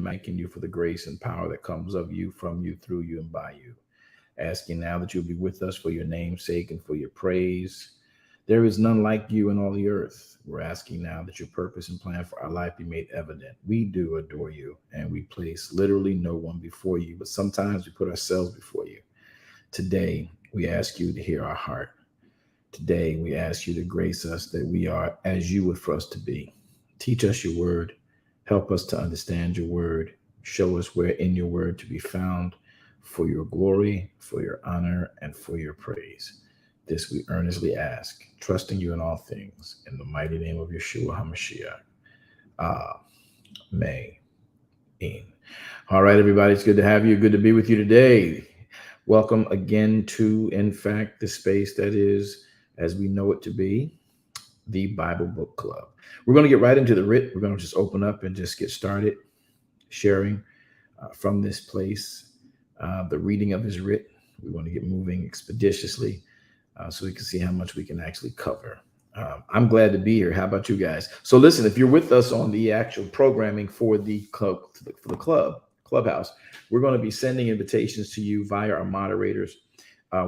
thanking you for the grace and power that comes of you, from you, through you, and by you. Asking now that you'll be with us for your name's sake and for your praise. There is none like you in all the earth. We're asking now that your purpose and plan for our life be made evident. We do adore you, and we place literally no one before you, but sometimes we put ourselves before you. Today, we ask you to hear our heart. Today, we ask you to grace us that we are as you would for us to be. Teach us your word. Help us to understand your word. Show us where in your word to be found for your glory, for your honor, and for your praise. This we earnestly ask, trusting you in all things. In the mighty name of Yeshua HaMashiach. Amen. All right, everybody. It's good to have you. Good to be with you today. Welcome again to, in fact, the space that is, as we know it to be, the Bible Book Club. We're going to get right into the writ. We're going to just open up and just get started sharing from this place the reading of his writ. We want to get moving expeditiously so we can see how much we can actually cover. I'm glad to be here. How about you guys? So listen, if you're with us on the actual programming for the club, Clubhouse, we're going to be sending invitations to you via our moderators.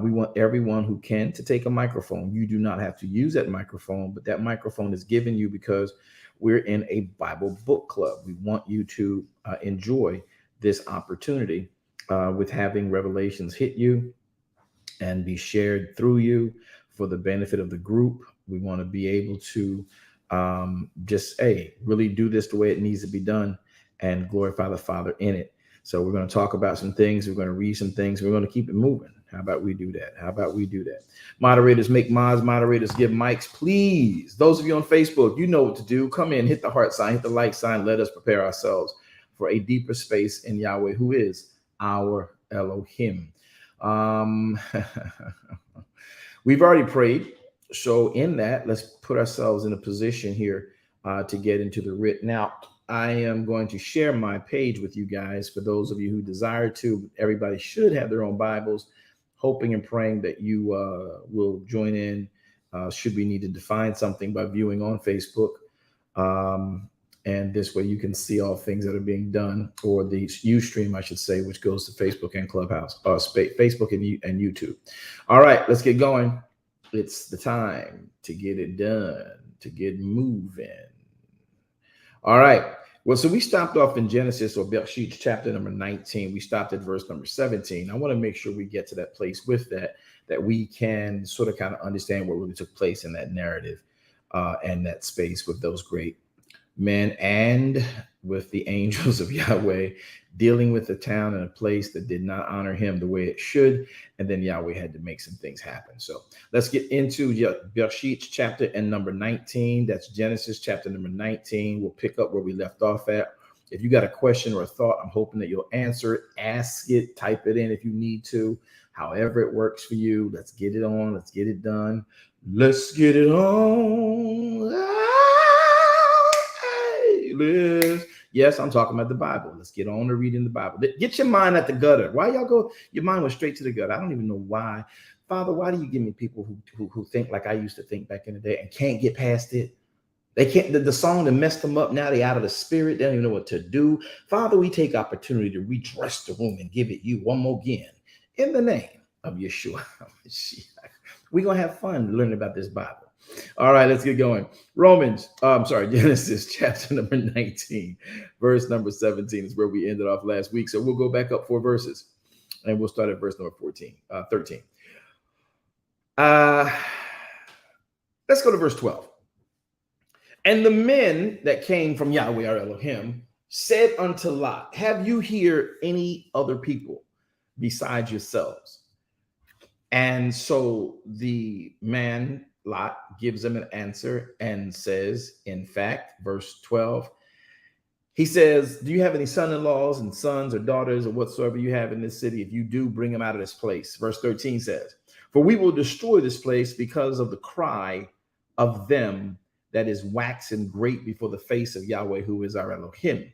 We want everyone who can to take a microphone. You do not have to use that microphone, but that microphone is given you because we're in a Bible book club. We want you to enjoy this opportunity with having revelations hit you and be shared through you for the benefit of the group. We want to be able to really do this the way it needs to be done and glorify the Father in it. So we're going to talk about some things. We're going to read some things. We're going to keep it moving. How about we do that? Moderators make mods. Moderators give mics, please. Those of you on Facebook, you know what to do. Come in, hit the heart sign, hit the like sign. Let us prepare ourselves for a deeper space in Yahweh, who is our Elohim. We've already prayed. So in that, let's put ourselves in a position here to get into the writ. Now, I am going to share my page with you guys for those of you who desire to. Everybody should have their own Bibles, hoping and praying that you will join in should we need to define something by viewing on Facebook. And this way you can see all things that are being done, or the Ustream, I should say, which goes to Facebook and Clubhouse, Facebook and YouTube. All right, let's get going. It's the time to get it done, to get moving. All right. Well, so we stopped off in Genesis, or Berieshit, chapter number 19. We stopped at verse number 17. I want to make sure we get to that place with that we can sort of kind of understand what really took place in that narrative and that space with those great men and with the angels of Yahweh dealing with the town and a place that did not honor him the way it should. And then Yahweh had to make some things happen. So let's get into Berieshit chapter and number 19. That's Genesis chapter number 19. We'll pick up where we left off at. If you got a question or a thought, I'm hoping that you'll answer it, ask it, type it in if you need to, however it works for you. Let's get it on. Let's get it done. Let's get it on. Yes, I'm talking about the Bible. Let's get on to reading the Bible. Get your mind at the gutter. Why y'all go? Your mind went straight to the gutter. I don't even know why. Father, why do you give me people who think like I used to think back in the day and can't get past it? They can't. The song that messed them up. Now they out of the spirit. They don't even know what to do. Father, we take opportunity to redress the room and give it you one more again. In the name of Yeshua. We're going to have fun learning about this Bible. All right, let's get going. Genesis chapter number 19, verse number 17 is where we ended off last week. So we'll go back up 4 verses and we'll start at verse number 13. Let's go to verse 12. And the men that came from Yahweh, our Elohim, said unto Lot, have you here any other people besides yourselves? And so the man Lot gives him an answer and says, in fact, verse 12, he says, do you have any son-in-laws and sons or daughters or whatsoever you have in this city? If you do, bring them out of this place. Verse 13 says, for we will destroy this place because of the cry of them that is waxen great before the face of Yahweh, who is our Elohim.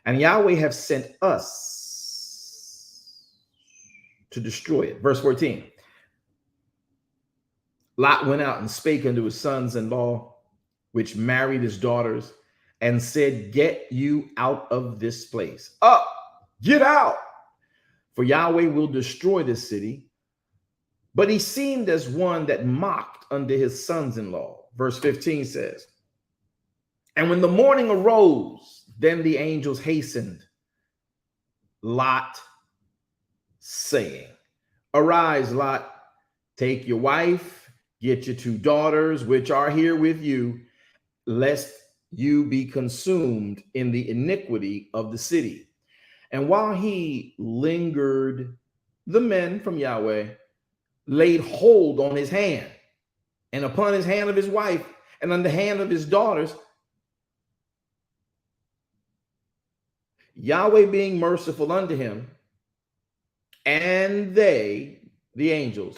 And Yahweh have sent us to destroy it. Verse 14. Lot went out and spake unto his sons-in-law, which married his daughters, and said, get you out of this place. Up, get out, for Yahweh will destroy this city. But he seemed as one that mocked unto his sons-in-law. Verse 15 says, and when the morning arose, then the angels hastened Lot, saying, arise, Lot, take your wife, get your 2 daughters, which are here with you, lest you be consumed in the iniquity of the city. And while he lingered, the men from Yahweh laid hold on his hand, and upon his hand of his wife, and on the hand of his daughters, Yahweh being merciful unto him, and they, the angels,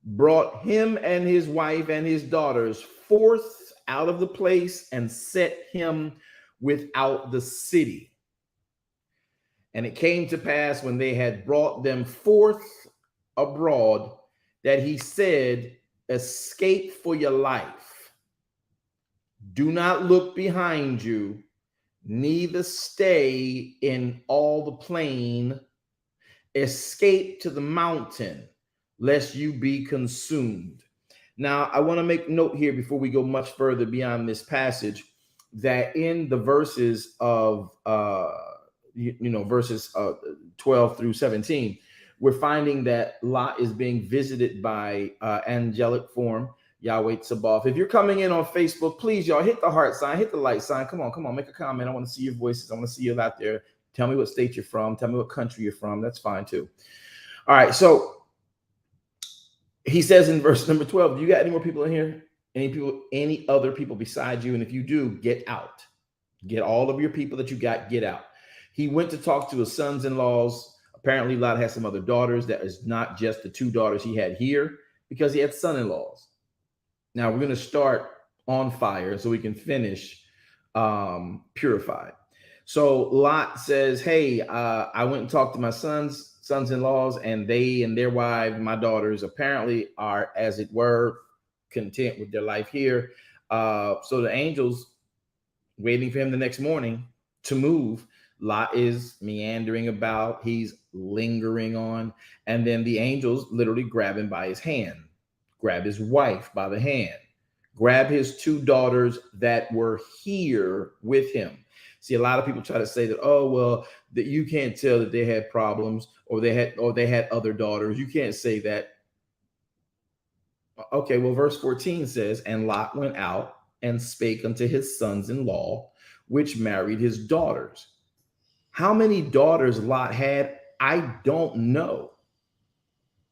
brought him and his wife and his daughters forth out of the place and set him without the city. And it came to pass when they had brought them forth abroad that he said, escape for your life. Do not look behind you, neither stay in all the plain. Escape to the mountain, lest you be consumed. Now, I want to make note here before we go much further beyond this passage that in the verses of verses 12 through 17, we're finding that Lot is being visited by angelic form, Yahweh Tsabaoth. If you're coming in on Facebook, please, y'all, hit the heart sign, hit the like sign. Come on, make a comment. I want to see your voices. I want to see you out there. Tell me what state you're from. Tell me what country you're from. That's fine too. All right, so he says in verse number 12, you got any more people in here? Any other people besides you? And if you do, get out. Get all of your people that you got, get out. He went to talk to his sons-in-laws. Apparently, Lot has some other daughters. That is not just the 2 daughters he had here, because he had son-in-laws. Now, we're going to start on fire so we can finish purified. So Lot says, hey, I went and talked to my sons-in-laws, and they and their wives, my daughters, apparently are, as it were, content with their life here. So the angels waiting for him the next morning to move. Lot is meandering about. He's lingering on. And then the angels literally grab him by his hand, grab his wife by the hand, grab his 2 daughters that were here with him. See, a lot of people try to say that, oh, well, that you can't tell that they had problems or they had other daughters. You can't say that. Okay, well, verse 14 says, and Lot went out and spake unto his sons-in-law, which married his daughters. How many daughters Lot had, I don't know.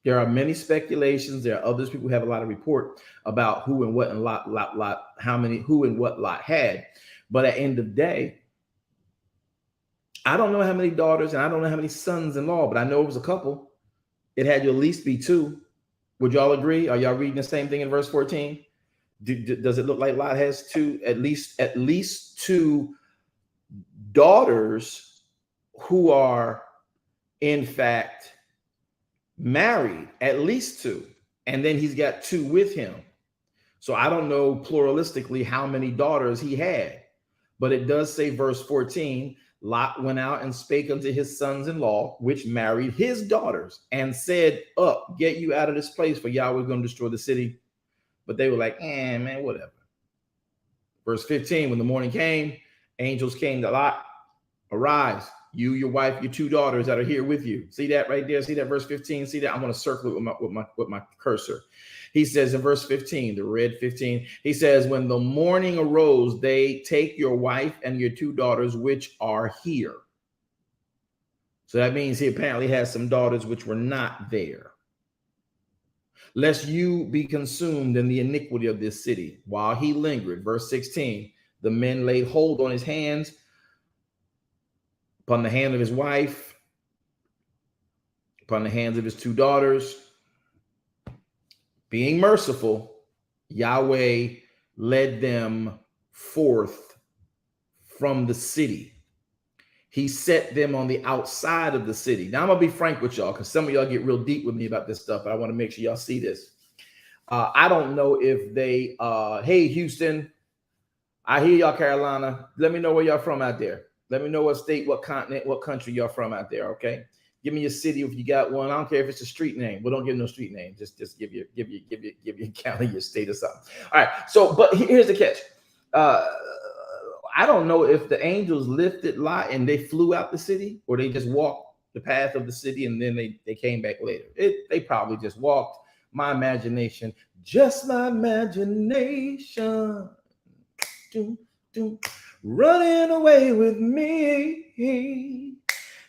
There are many speculations. There are others, people who have a lot of report about who and what and Lot, how many, who and what Lot had. But at the end of the day, I don't know how many daughters and I don't know how many sons-in-law, but I know it was a couple. It had to at least be 2. Would y'all agree? Are y'all reading the same thing in verse 14? Does it look like Lot has 2, at least 2 daughters who are in fact married, at least 2, and then he's got 2 with him. So I don't know pluralistically how many daughters he had, but it does say verse 14, Lot went out and spake unto his sons-in-law, which married his daughters, and said, up, get you out of this place, for Yahweh is going to destroy the city. But they were like, man, whatever. Verse 15, when the morning came, angels came to Lot, arise, you, your wife, your 2 daughters that are here with you. See that right there? See that verse 15? See that? I'm going to circle it with my cursor. He says in verse 15, the red 15, he says, when the morning arose, they take your wife and your 2 daughters, which are here. So that means he apparently has some daughters which were not there. Lest you be consumed in the iniquity of this city. While he lingered, verse 16, the men laid hold on his hands, upon the hand of his wife, upon the hands of his 2 daughters. Being merciful, Yahweh led them forth from the city. He set them on the outside of the city. Now, I'm going to be frank with y'all, because some of y'all get real deep with me about this stuff, but I want to make sure y'all see this. I don't know if they, hey, Houston, I hear y'all, Carolina. Let me know where y'all from out there. Let me know what state, what continent, what country y'all from out there. Okay. Give me your city if you got one. I don't care if it's a street name. Well, don't give no street name. Just give you a county, your state or something. All right. So, but here's the catch. Uh, I don't know if the angels lifted Lot and they flew out the city, or they just walked the path of the city and then they came back later. They probably just walked. My imagination, just my imagination, running away with me.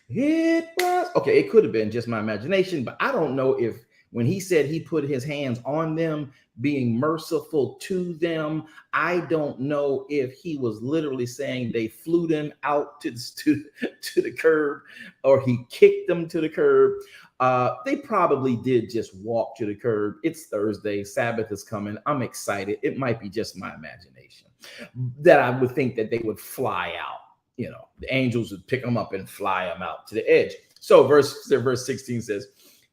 It was okay. It could have been just my imagination, but I don't know if when he said he put his hands on them, being merciful to them, I don't know if he was literally saying they flew them out to the curb, or he kicked them to the curb. They probably did just walk to the curb. It's Thursday. Sabbath is coming. I'm excited. It might be just my imagination that I would think that they would fly out. You know, the angels would pick them up and fly them out to the edge. So verse 16 says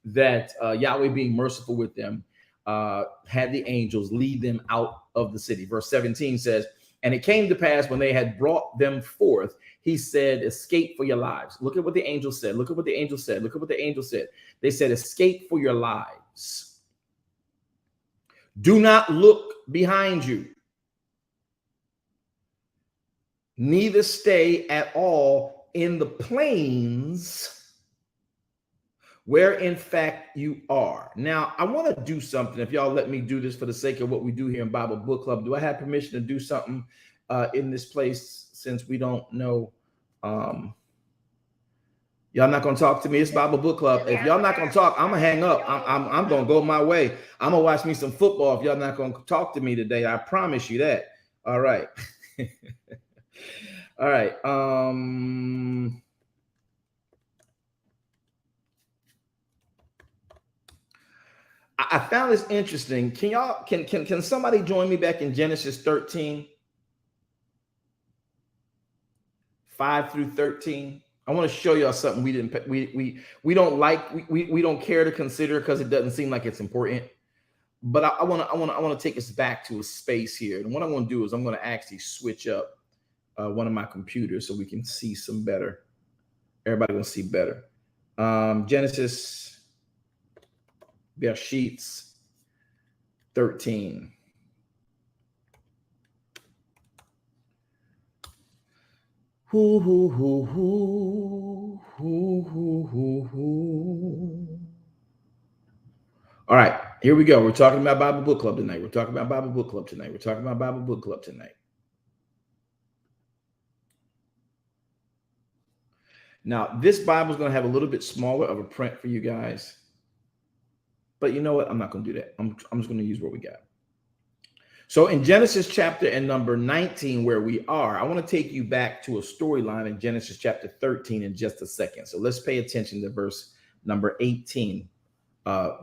that Yahweh, being merciful with them, had the angels lead them out of the city. Verse 17 says, and it came to pass when they had brought them forth, he said, escape for your lives. Look at what the angel said. Look at what the angel said. Look at what the angel said. They said, escape for your lives. Do not look behind you. Neither stay at all in the plains where in fact you are. Now, I want to do something. If y'all let me do this for the sake of what we do here in Bible Book Club, do I have permission to do something in this place, since we don't know? Y'all not going to talk to me. It's Bible Book Club. If y'all not going to talk, I'm going to hang up. I'm going to go my way. I'm going to watch me some football if y'all not going to talk to me today. I promise you that. All right. All right. I found this interesting. Can somebody join me back in Genesis 13, 5 through 13? I want to show y'all something we don't care to consider because it doesn't seem like it's important. But I want to take us back to a space here. And what I want to do is I'm going to actually switch up one of my computers so we can see some better. Everybody will see better. Genesis, Berieshit 13. Hoo, hoo, hoo, hoo, hoo, hoo, hoo, hoo. All right, here we go. We're talking about Bible Book Club tonight. We're talking about Bible Book Club tonight. We're talking about Bible Book Club tonight. Now, this Bible is going to have a little bit smaller of a print for you guys. But you know what? I'm not going to do that. I'm just going to use what we got. So in Genesis chapter and number 19, where we are, I want to take you back to a storyline in Genesis chapter 13 in just a second. So let's pay attention to verse number 18,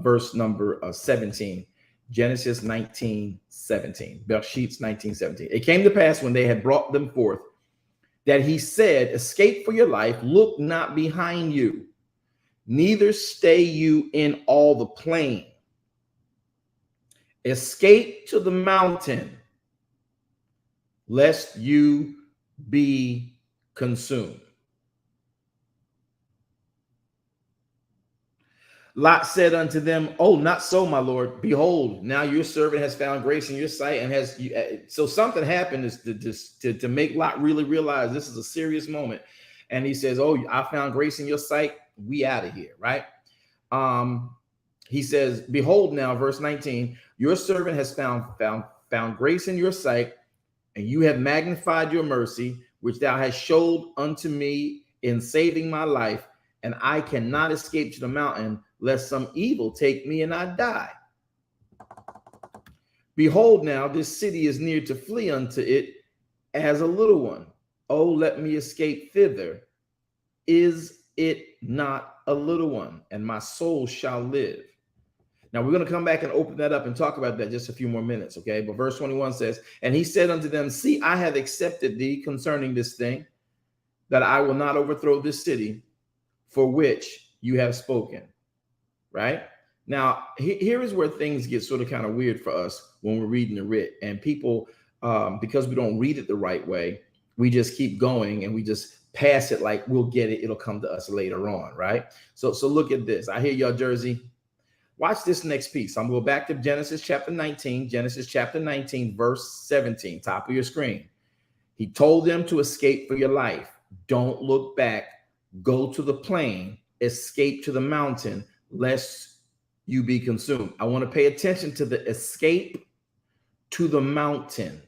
verse number 17, Genesis 19:17, Berieshit 19:17. It came to pass when they had brought them forth that he said, escape for your life, look not behind you, neither stay you in all the plain. Escape to the mountain, lest you be consumed. Lot said unto them, oh, not so, my Lord. Behold, now your servant has found grace in your sight, and has so something happened is to make Lot really realize this is a serious moment. And he says, oh, I found grace in your sight. We out of here, right? He says, behold, now, verse 19, your servant has found grace in your sight, and you have magnified your mercy, which thou hast showed unto me in saving my life, and I cannot escape to the mountain, lest some evil take me and I die. Behold, now this city is near to flee unto it as a little one. Oh, let me escape thither. Is it not a little one? And my soul shall live. Now we're going to come back and open that up and talk about that just a few more minutes, okay? But verse 21 says, and he said unto them, see, I have accepted thee concerning this thing, that I will not overthrow this city for which you have spoken. Right? Now, here is where things get sort of kind of weird for us when we're reading the writ, and people because we don't read it the right way, we just keep going and we just pass it like we'll get it. It'll come to us later on, right? So look at this. I hear y'all, Jersey. Watch this next piece. I'm going to go back to Genesis chapter 19, Genesis chapter 19, verse 17, top of your screen. He told them to escape for your life. Don't look back. Go to the plain. Escape to the mountain, lest you be consumed. I want to pay attention to the escape to the mountain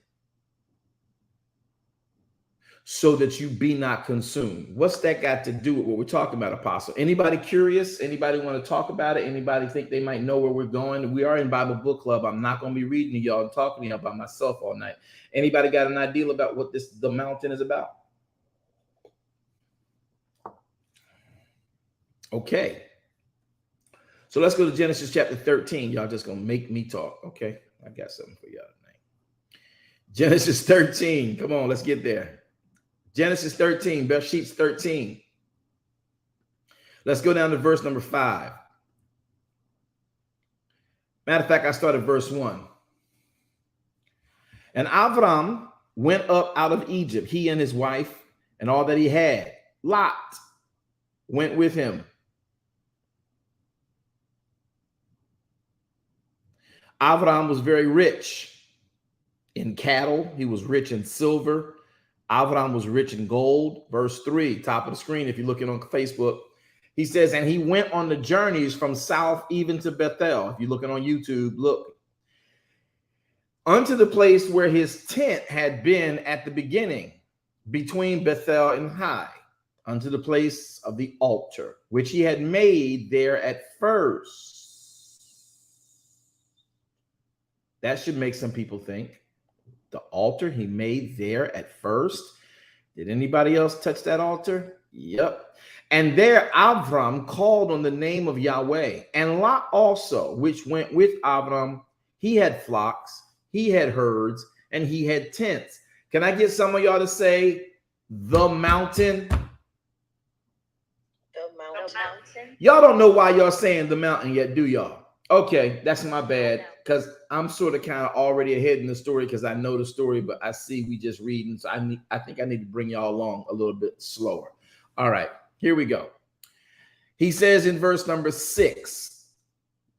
so that you be not consumed. What's that got to do with what we're talking about, Apostle? Anybody curious? Anybody want to talk about it? Anybody think they might know where we're going? We are in Bible Book Club. I'm not going to be reading to y'all and talking to y'all by myself all night. Anybody got an idea about what the mountain is about? Okay. So let's go to Genesis chapter 13. Y'all just going to make me talk. Okay. I got something for y'all tonight. Genesis 13. Come on, let's get there. Genesis 13, Berieshit 13. Let's go down to verse number 5. Matter of fact, I started verse 1. And Avram went up out of Egypt, he and his wife and all that he had. Lot went with him. Avram was very rich in cattle. He was rich in silver. Avram was rich in gold. Verse 3, top of the screen, if you're looking on Facebook, he says, and he went on the journeys from south even to Bethel. If you're looking on YouTube, look. Unto the place where his tent had been at the beginning, between Bethel and Hai, unto the place of the altar, which he had made there at first. That should make some people think. The altar he made there at first. Did anybody else touch that altar? Yep. And there Avram called on the name of Yahweh. And Lot also, which went with Avram, he had flocks, he had herds, and he had tents. Can I get some of y'all to say the mountain? The mountain. Y'all don't know why y'all saying the mountain yet, do y'all? Okay, that's my bad, because I'm sort of kind of already ahead in the story because I know the story, but I see we just reading. So I think I need to bring y'all along a little bit slower. All right, here we go. He says in verse number 6,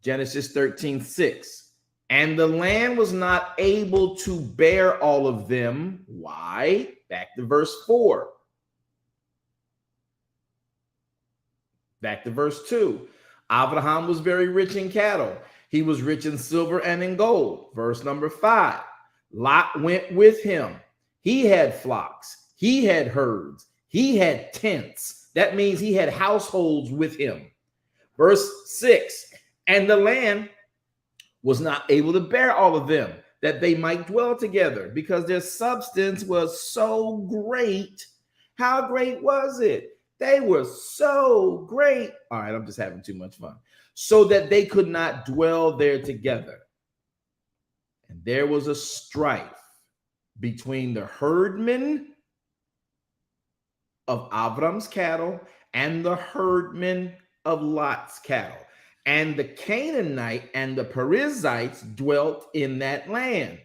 Genesis 13:6, and the land was not able to bear all of them. Why? Back to verse 4. Back to verse 2. Abraham was very rich in cattle. He was rich in silver and in gold. Verse number 5. Lot went with him. He had flocks. He had herds. He had tents. That means he had households with him. Verse 6. And the land was not able to bear all of them, that they might dwell together, because their substance was so great. How great was it? They were so great. All right, I'm just having too much fun. So that they could not dwell there together. And there was a strife between the herdmen of Avram's cattle and the herdmen of Lot's cattle. And the Canaanite and the Perizzites dwelt in that land.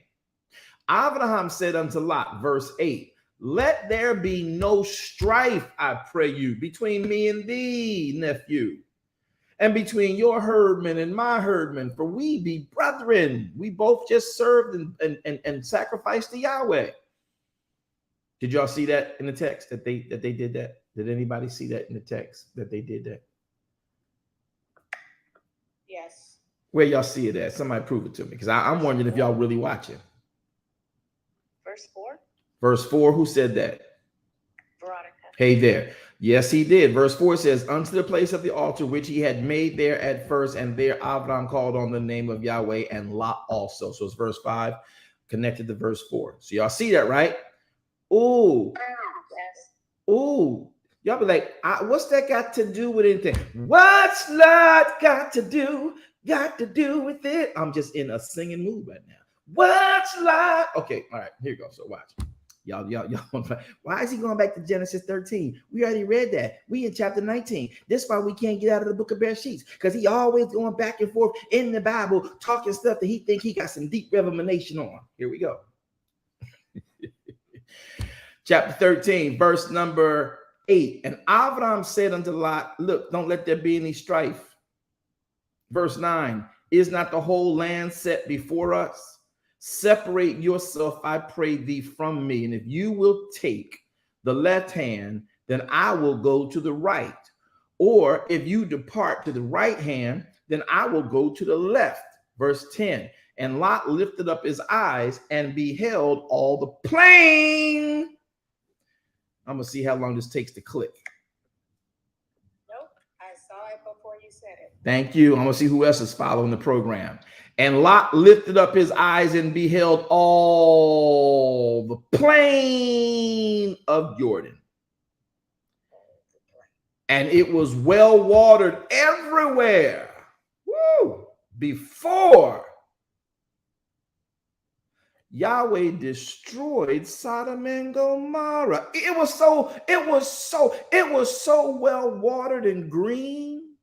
Abraham said unto Lot, verse 8, let there be no strife, I pray you, between me and thee, nephew, and between your herdmen and my herdmen, for we be brethren. We both just served and sacrificed to Yahweh. Did y'all see that in the text that they did that? Did anybody see that in the text that they did that? Yes. Where y'all see it at? Somebody prove it to me, because I'm wondering if y'all really watching. Verse 4. Verse 4, who said that? Veronica. Hey there. Yes, he did. Verse 4 says, unto the place of the altar which he had made there at first, and there Avram called on the name of Yahweh, and Lot also. So it's verse 5 connected to verse 4. So y'all see that, right? Ooh. Yes. Ooh. Y'all be like, what's that got to do with anything? What's Lot got to do with it? I'm just in a singing mood right now. What's Lot? Okay, all right, here you go. So watch. Y'all, why is he going back to Genesis 13? We already read that. We in chapter 19. This is why we can't get out of the book of Berieshit, because he always going back and forth in the Bible, talking stuff that he think he got some deep revelation on. Here we go. Chapter 13, verse number 8. And Avram said unto Lot, look, don't let there be any strife. Verse 9, is not the whole land set before us? Separate yourself, I pray thee, from me. And if you will take the left hand, then I will go to the right. Or if you depart to the right hand, then I will go to the left. Verse 10, and Lot lifted up his eyes and beheld all the plain. I'm going to see how long this takes to click. Nope, I saw it before you said it. Thank you. I'm going to see who else is following the program. And Lot lifted up his eyes and beheld all the plain of Jordan. And it was well watered everywhere. Woo! Before Yahweh destroyed Sodom and Gomorrah. It was so well watered and green,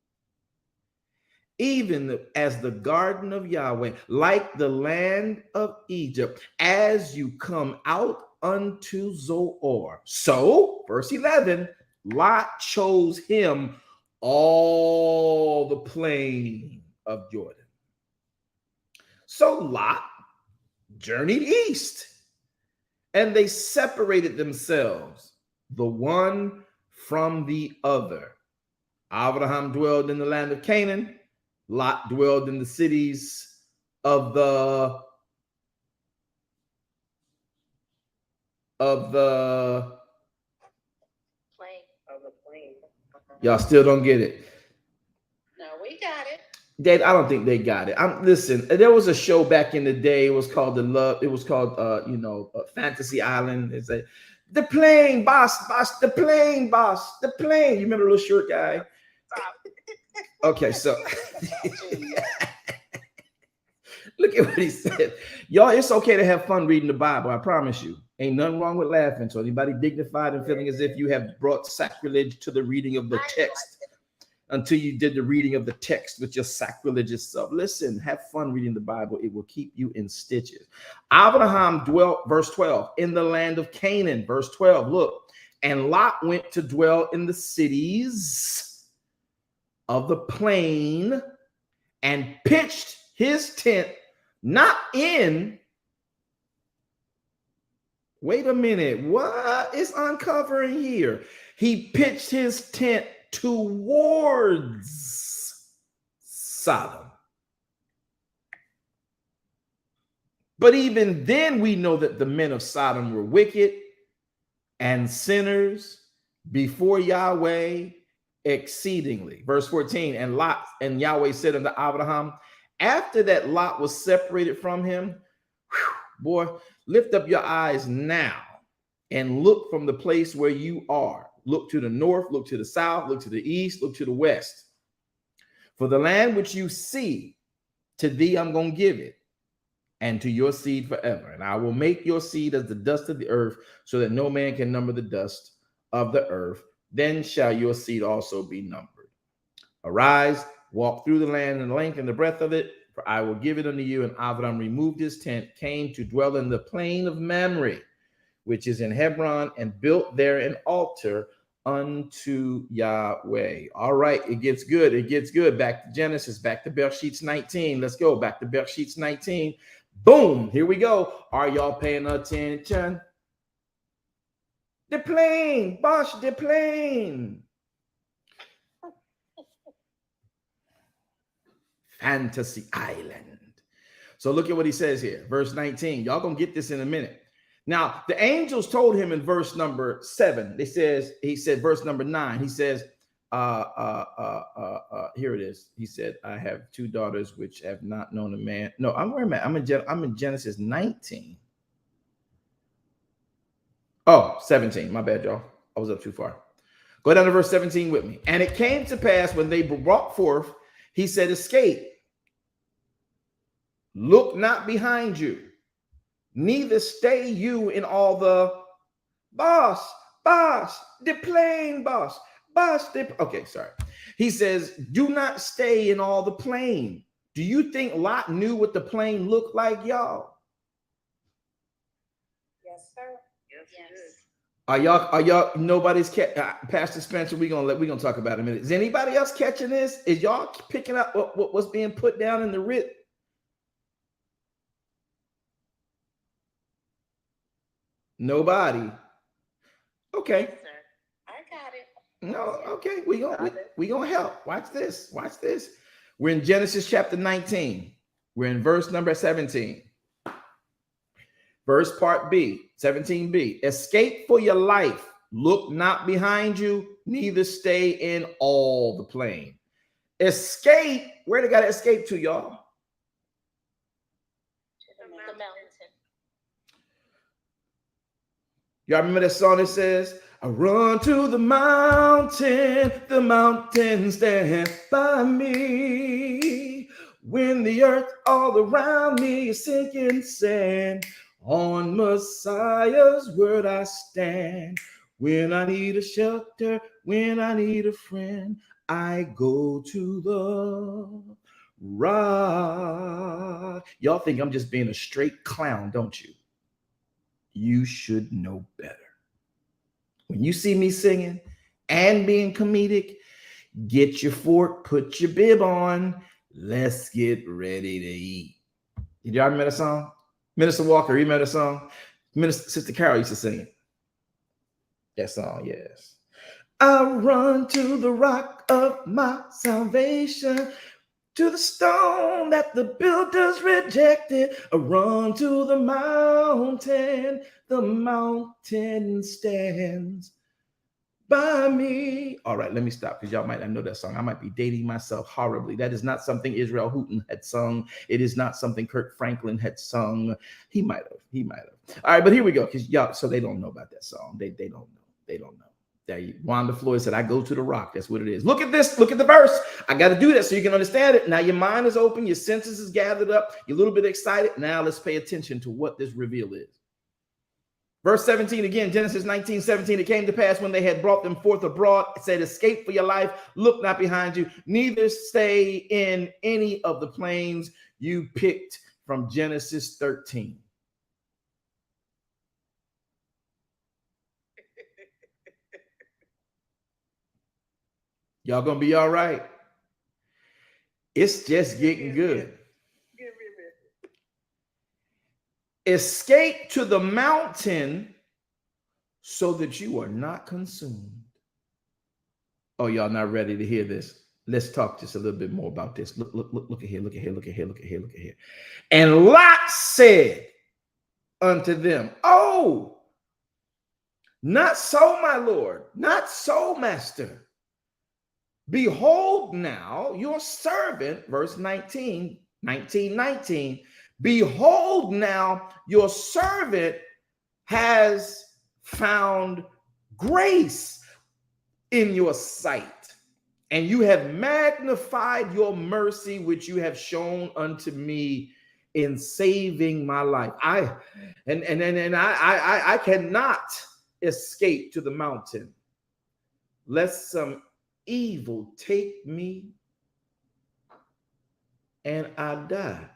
even as the garden of Yahweh, like the land of Egypt, as you come out unto Zoar. So, verse 11, Lot chose him all the plain of Jordan. So Lot journeyed east, and they separated themselves, the one from the other. Abraham dwelled in the land of Canaan. Lot dwelled in the cities of the plain. Y'all still don't get it. No, we got it. Dave, I don't think they got it. Listen, there was a show back in the day. It was called Fantasy Island. It's like the plane, boss, the plane, boss, the plane. You remember the little short guy? Okay, so look at what he said. Y'all, it's okay to have fun reading the Bible. I promise you. Ain't nothing wrong with laughing. So anybody dignified and feeling as if you have brought sacrilege to the reading of the text until you did the reading of the text with your sacrilegious self. Listen, have fun reading the Bible. It will keep you in stitches. Abraham dwelt, verse 12, in the land of Canaan. Verse 12, look. And Lot went to dwell in the cities of the plain and pitched his tent, not in. Wait a minute. What is uncovering here? He pitched his tent towards Sodom. But even then, we know that the men of Sodom were wicked and sinners before Yahweh exceedingly. Verse 14, and Yahweh said unto Abraham, after that Lot was separated from him, boy, lift up your eyes now and look from the place where you are. Look to the north, look to the south, look to the east, look to the west. For the land which you see, to thee I'm going to give it, and to your seed forever. And I will make your seed as the dust of the earth, so that no man can number the dust of the earth. Then shall your seed also be numbered. Arise, walk through the land in the length and the breadth of it, for I will give it unto you. And Abraham removed his tent, came to dwell in the plain of Mamre, which is in Hebron, and built there an altar unto Yahweh. All right, it gets good. It gets good. Back to Genesis, back to Berieshit 19. Let's go back to Berieshit 19. Boom, here we go. Are y'all paying attention? The plane, Bosch, the plane. Fantasy Island. So look at what he says here, verse 19. Y'all gonna get this in a minute. Now, the angels told him in verse number 7, he said, verse number 9, he says, here it is. He said, I have 2 daughters which have not known a man. No, I'm in Genesis 19. Oh, 17. My bad, y'all. I was up too far. Go down to verse 17 with me. And it came to pass when they brought forth, he said, escape. Look not behind you, neither stay you in all the boss, the plain boss. Okay, sorry. He says, do not stay in all the plain. Do you think Lot knew what the plain looked like, y'all? Yes. Yes, sir. Yes. Are y'all nobody's Pastor Spencer, we're gonna talk about it in a minute. Is anybody else catching this? Is y'all picking up what's being put down in the writ? Nobody. Okay. Yes, sir. I got it. No, okay. We gonna help. Watch this. Watch this. We're in Genesis chapter 19. We're in verse number 17. Verse part B, 17b. Escape for your life. Look not behind you, neither stay in all the plain. Escape. Where they got to escape to, y'all? To the mountain. Y'all remember that song that says, I run to the mountain stand by me. When the earth all around me is sinking sand, on Messiah's word I stand. When I need a shelter, when I need a friend, I go to the rock. Y'all think I'm just being a straight clown, don't you? You should know better. When you see me singing and being comedic, get your fork, put your bib on. Let's get ready to eat. Did y'all remember that song? Minister Walker, you remember that song? Minister Sister Carol used to sing it. That song, yes. I run to the rock of my salvation, to the stone that the builders rejected. I run to the mountain stands by me. All right, let me stop because y'all might not know that song. I might be dating myself horribly. That is not something Israel Houghton had sung. It is not something Kirk Franklin had sung. He might have. All right, but here we go, because y'all, so they don't know about that song. They don't know. They don't know. There you, Wanda Floyd said, I go to the rock. That's what it is. Look at this. Look at the verse. I got to do that so you can understand it. Now your mind is open. Your senses is gathered up. You're a little bit excited. Now let's pay attention to what this reveal is. Verse 17 again, Genesis 19:17. It came to pass when they had brought them forth abroad, it said, escape for your life. Look not behind you. Neither stay in any of the plains you picked from Genesis 13. Y'all gonna be all right. It's just getting good. Escape to the mountain so that you are not consumed. Oh, y'all not ready to hear this? Let's talk just a little bit more about this. Look at here. And Lot said unto them, oh, not so, my Lord, not so, master. Behold now your servant, verse 19. Behold now your servant has found grace in your sight, and you have magnified your mercy, which you have shown unto me in saving my life. I cannot escape to the mountain, lest some evil take me and I die.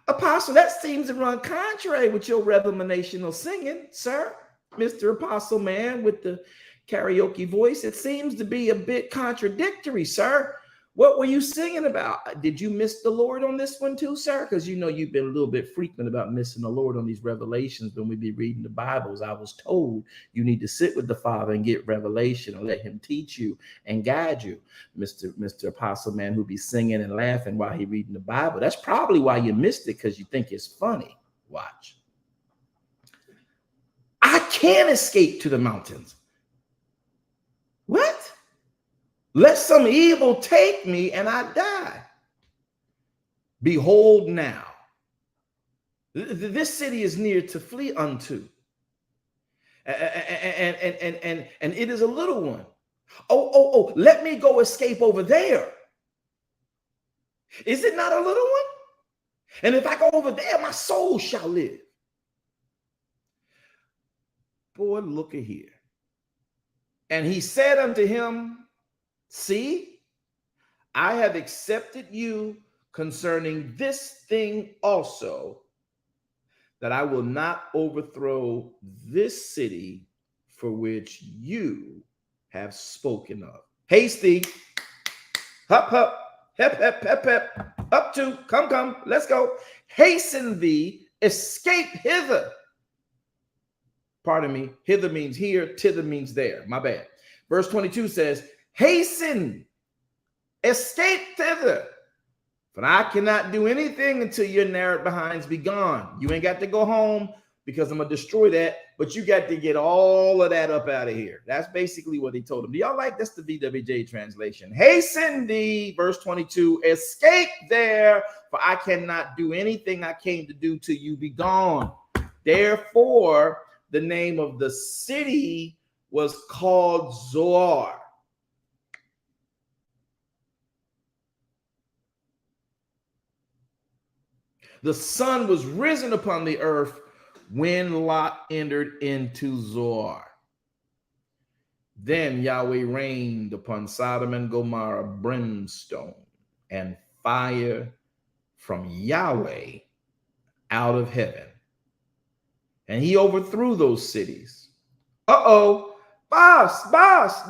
Apostle, that seems to run contrary with your revelational singing, sir. Mr. Apostle Man with the karaoke voice. It seems to be a bit contradictory, sir. What were you singing about? Did you miss the Lord on this one too, sir? Because you know you've been a little bit frequent about missing the Lord on these revelations when we be reading the Bibles. I was told you need to sit with the Father and get revelation and let him teach you and guide you. Mr. Apostle Man who be singing and laughing while he reading the Bible. That's probably why you missed it, because you think it's funny. Watch. I can't escape to the mountains. What? Lest some evil take me and I die. Behold now, this city is near to flee unto, and it is a little one. Oh, let me go escape over there. Is it not a little one? And if I go over there, my soul shall live. Boy, look at here. And he said unto him, see, I have accepted you concerning this thing also, that I will not overthrow this city for which you have spoken of. Hasty, hup, hup, hep, hep, hep, hep, up to, come, come, let's go. Hasten thee, escape hither. Pardon me, hither means here, thither means there. My bad. Verse 22 says, hasten, escape thither. For I cannot do anything until your narrowed behinds be gone. You ain't got to go home because I'm going to destroy that, but you got to get all of that up out of here. That's basically what he told him. Do y'all like? That's the VWJ translation. Hasten thee, verse 22, escape there, for I cannot do anything I came to do till you be gone. Therefore, the name of the city was called Zoar. The sun was risen upon the earth when Lot entered into Zoar. Then Yahweh rained upon Sodom and Gomorrah brimstone and fire from Yahweh out of heaven. And he overthrew those cities. Boss,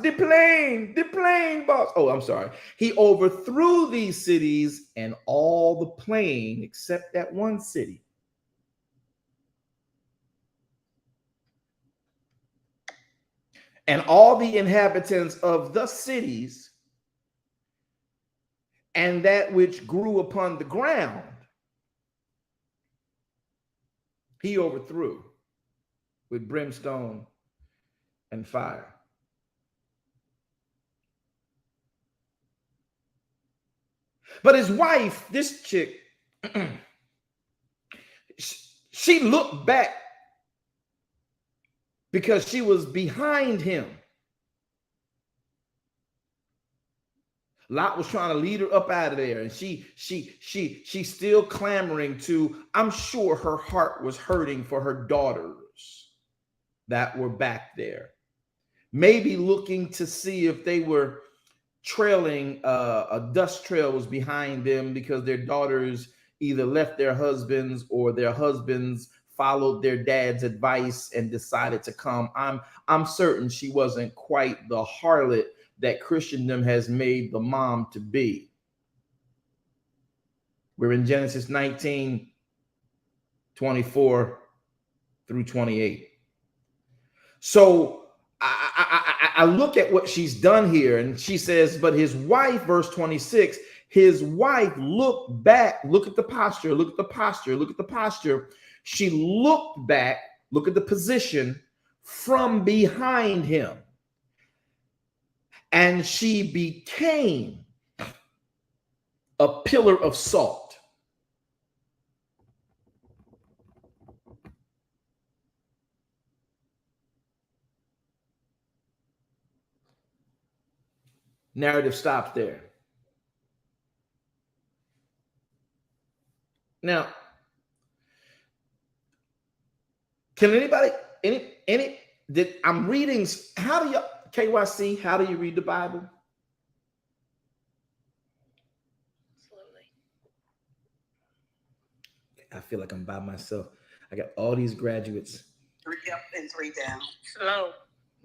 the plane, boss. Oh, I'm sorry. He overthrew these cities and all the plain except that one city. And all the inhabitants of the cities and that which grew upon the ground, he overthrew with brimstone and fire. But his wife, this chick, she looked back because she was behind him. Lot was trying to lead her up out of there, and she's still clamoring to, I'm sure her heart was hurting for her daughters that were back there. Maybe looking to see if they were trailing, a dust trail was behind them because their daughters either left their husbands or their husbands followed their dad's advice and decided to come. I'm certain she wasn't quite the harlot that Christendom has made the mom to be. We're in Genesis 19, 24 through 28. So I look at what she's done here, and she says, but his wife, verse 26, his wife looked back. Look at the posture. Look at the posture. Look at the posture. She looked back. Look at the position from behind him. And she became a pillar of salt. Narrative stops there. Now, can anybody, that I'm reading, how do you, KYC, how do you read the Bible? Slowly. I feel like I'm by myself. I got all these graduates. 3 up and 3 down. Slow.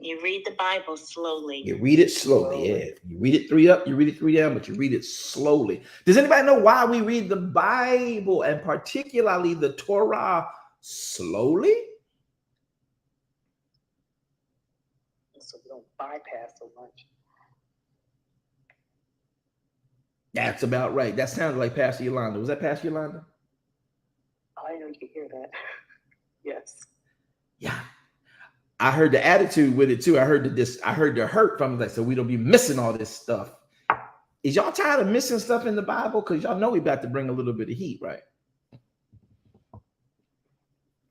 You read the Bible slowly. You read it slowly, yeah. You read it 3 up, you read it 3 down, but you read it slowly. Does anybody know why we read the Bible, and particularly the Torah, slowly? So we don't bypass so much. That's about right. That sounded like Pastor Yolanda. Was that Pastor Yolanda? I know you can hear that. Yes. Yeah. I heard the attitude with it too. I heard the hurt from that. So we don't be missing all this stuff. Is y'all tired of missing stuff in the Bible? Because y'all know we about to bring a little bit of heat, right?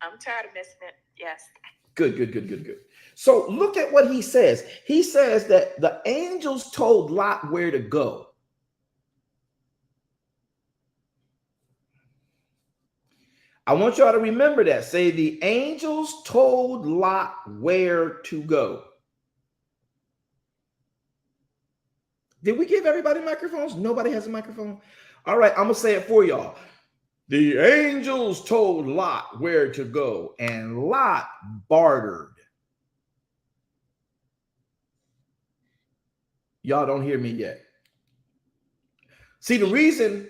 I'm tired of missing it. Yes. Good. So look at what he says. He says that the angels told Lot where to go. I want y'all to remember that. Say, the angels told Lot where to go. Did we give everybody microphones? Nobody has a microphone. All right, I'm going to say it for y'all. The angels told Lot where to go, and Lot bartered. Y'all don't hear me yet. See, the reason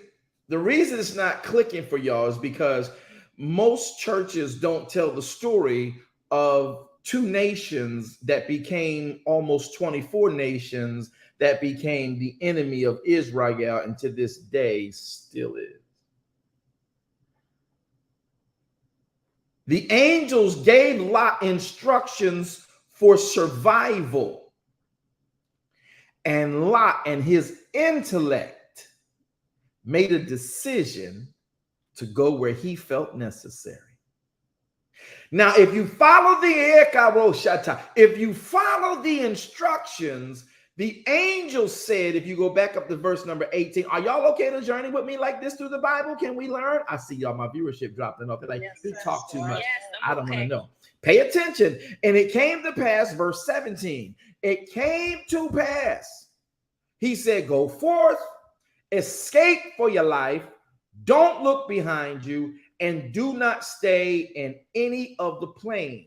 it's not clicking for y'all is because most churches don't tell the story of two nations that became almost 24 nations that became the enemy of Israel and to this day still is. The angels gave Lot instructions for survival, and Lot and his intellect made a decision to go where he felt necessary. Now, if you follow the instructions, the angel said, if you go back up to verse number 18, are y'all okay to journey with me like this through the Bible? Can we learn? I see y'all, my viewership dropping off. They're like, yes, he talked too much. Yes, I don't want to know. Pay attention. And it came to pass, verse 17, it came to pass. He said, go forth, escape for your life. Don't look behind you, and do not stay in any of the plain.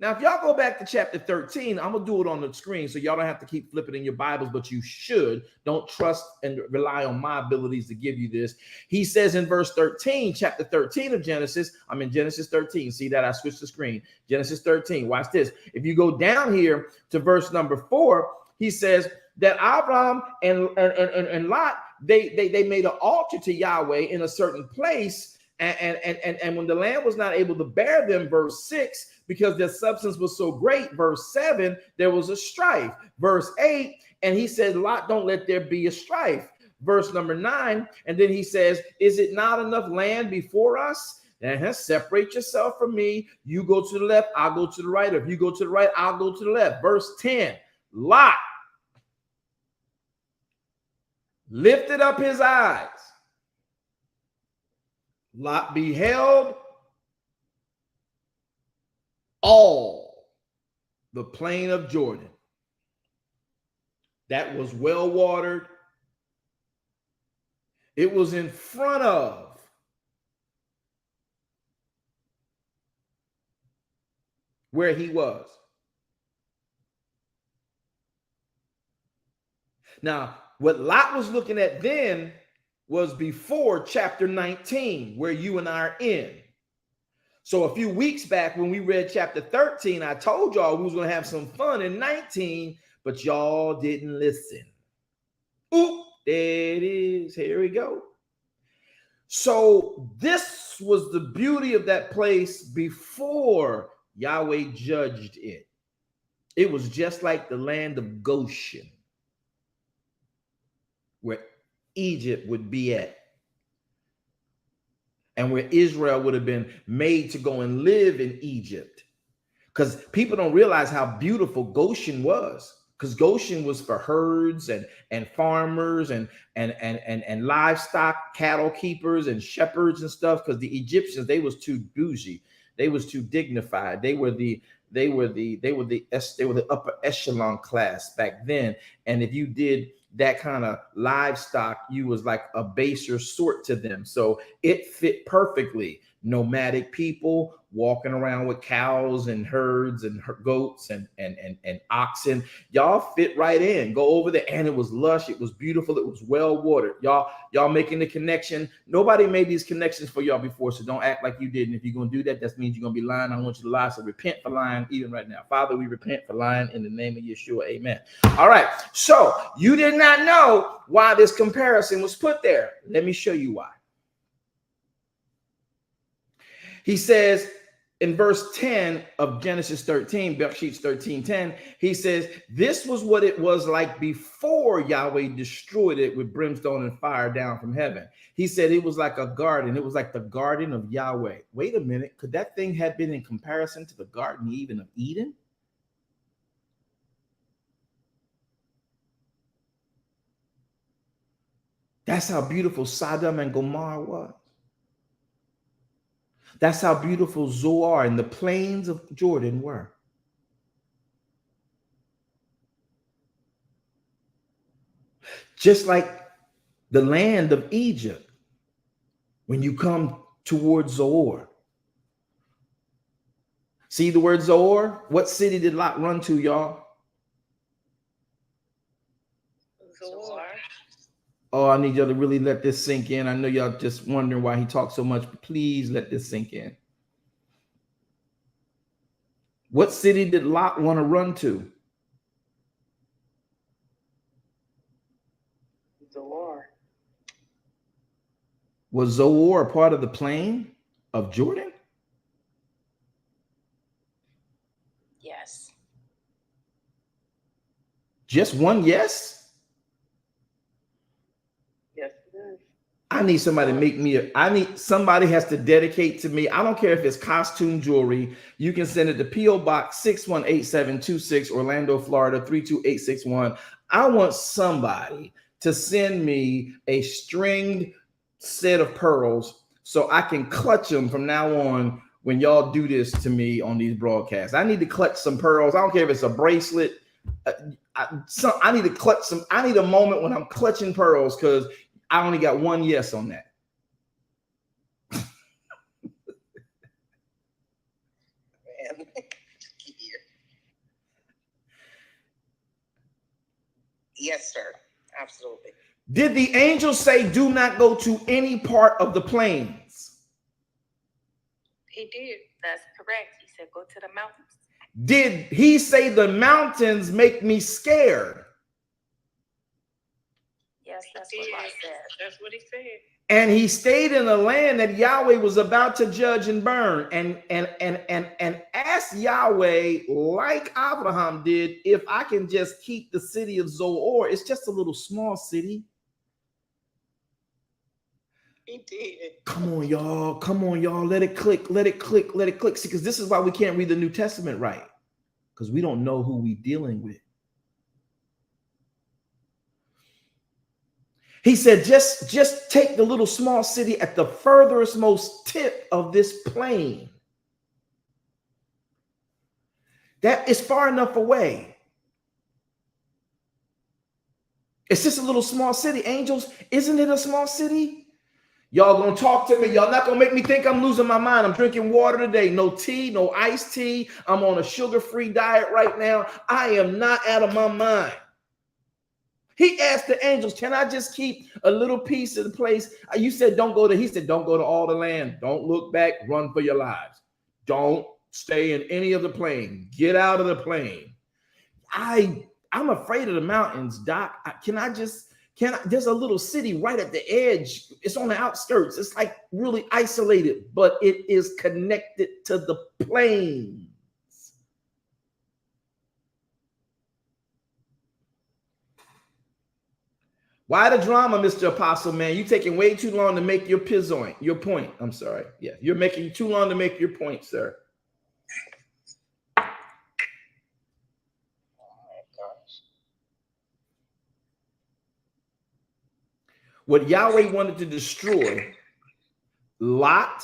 Now, if y'all go back to chapter 13, I'm going to do it on the screen so y'all don't have to keep flipping in your Bibles, but you should. Don't trust and rely on my abilities to give you this. He says in verse 13, chapter 13 of Genesis, I'm in Genesis 13. See that? I switched the screen. Genesis 13. Watch this. If you go down here to verse number 4, he says that Abraham and Lot, they made an altar to Yahweh in a certain place. And when the land was not able to bear them, verse 6, because their substance was so great, verse 7, there was a strife. Verse 8, and he said, Lot, don't let there be a strife. Verse number 9, and then he says, is it not enough land before us? And separate yourself from me. You go to the left, I'll go to the right. Or if you go to the right, I'll go to the left. Verse 10, Lot lifted up his eyes. Lot beheld all the plain of Jordan that was well watered. It was in front of where he was. Now, what Lot was looking at then was before chapter 19, where you and I are in. So a few weeks back when we read chapter 13, I told y'all we was going to have some fun in 19, but y'all didn't listen. Oop, there it is. Here we go. So this was the beauty of that place before Yahweh judged it. It was just like the land of Goshen, where Egypt would be at, and where Israel would have been made to go and live in Egypt. Because people don't realize how beautiful Goshen was. Because Goshen was for herds and farmers and livestock, cattle keepers and shepherds and stuff. Because the Egyptians, they was too bougie, they was too dignified. They were the upper echelon class back then. And if you did that kind of livestock, you was like a baser sort to them. So it fit perfectly. Nomadic people walking around with cows and herds and goats and oxen. Y'all fit right in. Go over there, and it was lush. It was beautiful. It was well watered. Y'all making the connection. Nobody made these connections for y'all before, so don't act like you did. And if you're gonna do that, that means you're gonna be lying. I want you to lie. So repent for lying even right now. Father, we repent for lying in the name of Yeshua. Amen. All right. So you did not know why this comparison was put there. Let me show you why. He says in verse 10 of Genesis 13, Berieshit 13:10, he says, this was what it was like before Yahweh destroyed it with brimstone and fire down from heaven. He said it was like a garden. It was like the garden of Yahweh. Wait a minute. Could that thing have been in comparison to the garden even of Eden? That's how beautiful Sodom and Gomorrah was. That's how beautiful Zoar and the plains of Jordan were. Just like the land of Egypt. when you come towards Zoar. See the word Zoar? What city did Lot run to, y'all? Zoar. Oh, I need y'all to really let this sink in. I know y'all just wondering why he talks so much, but please let this sink in. What city did Lot want to run to? Zoar. Was Zoar a part of the plain of Jordan? Yes. Just one yes? Yes, it is. I need somebody to make me somebody has to dedicate to me. I don't care if it's costume jewelry. You can send it to P.O. Box 618726, Orlando, Florida 32861. I want somebody to send me a stringed set of pearls so I can clutch them from now on when y'all do this to me on these broadcasts. I need to clutch some pearls. I don't care if it's a bracelet. I need to clutch some. I need a moment when I'm clutching pearls because I only got one yes on that. Yes, sir. Absolutely. Did the angel say, do not go to any part of the plains? He did. That's correct. He said, go to the mountains. Did he say the mountains make me scared? Yes, that's what I said. That's what he said. And he stayed in a land that Yahweh was about to judge and burn, and asked Yahweh, like Abraham did, if I can just keep the city of Zoar. It's just a little small city. He did. Come on, y'all. Come on, y'all. Let it click. Let it click. Let it click. See, because this is why we can't read the New Testament right, because we don't know who we're dealing with. He said, just take the little small city at the furthest most tip of this plain. That is far enough away. It's just a little small city. Angels, isn't it a small city? Y'all gonna talk to me. Y'all not gonna make me think I'm losing my mind. I'm drinking water today. No tea, no iced tea. I'm on a sugar-free diet right now. I am not out of my mind. He asked the angels, can I just keep a little piece of the place? You said, don't go to, he said, don't go to all the land. Don't look back, run for your lives. Don't stay in any of the plain. Get out of the plain. I'm afraid of the mountains, Doc. There's a little city right at the edge. It's on the outskirts. It's like really isolated, but it is connected to the plain. Why the drama, Mr. Apostle, man? You taking way too long to make your point. I'm sorry. Yeah, you're making too long to make your point, sir. Oh my gosh. What Yahweh wanted to destroy, Lot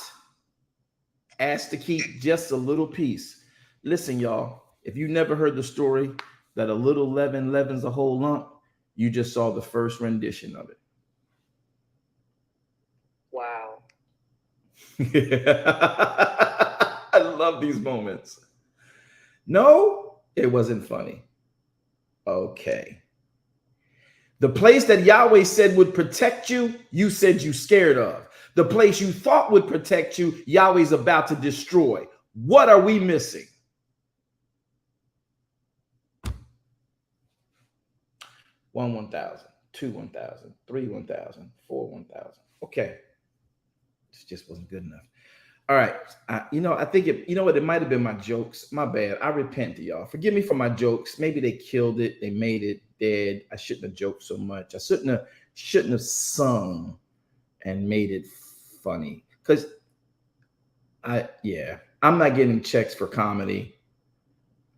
asked to keep just a little piece. Listen, y'all, if you never heard the story that a little leaven leavens a whole lump, you just saw the first rendition of it. Wow. I love these moments. No, it wasn't funny. Okay. The place that Yahweh said would protect you, you said you scared of. The place you thought would protect you, Yahweh's about to destroy. What are we missing? One 1,000, two 1,000, three 1,000, four 1,000. Okay. This just wasn't good enough. All right. I think it might have been my jokes. My bad. I repent to y'all. Forgive me for my jokes. Maybe they killed it. They made it dead. I shouldn't have joked so much. I shouldn't have sung and made it funny. Because I'm not getting checks for comedy.